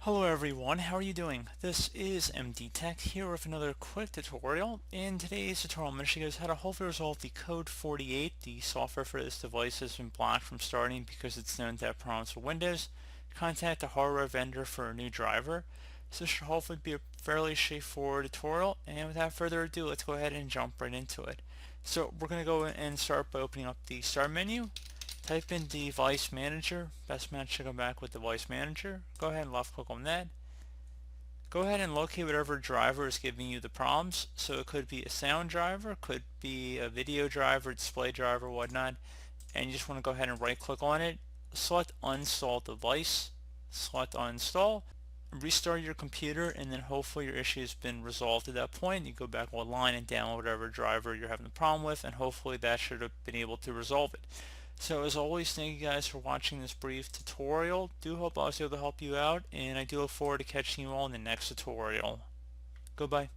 Hello everyone, how are you doing? This is MD Tech here with another quick tutorial. In today's tutorial, I'm going to show you guys how to hopefully resolve the code 48. The software for this device has been blocked from starting because it's known to have problems with Windows. Contact the hardware vendor for a new driver. So this should hopefully be a fairly straightforward tutorial, and without further ado, let's go ahead and jump right into it. So we're going to go and start by opening up the Start menu. Type in Device Manager. Best match to go back with Device Manager. Go ahead and left click on that. Go ahead and locate whatever driver is giving you the problems. So it could be a sound driver, could be a video driver, display driver, whatnot. And you just want to go ahead and right click on it. Select Uninstall Device. Select Uninstall. Restart your computer, and then hopefully your issue has been resolved at that point. You go back online and download whatever driver you're having the problem with, and hopefully that should have been able to resolve it. So as always, thank you guys for watching this brief tutorial. Do hope I was able to help you out, and I do look forward to catching you all in the next tutorial. Goodbye.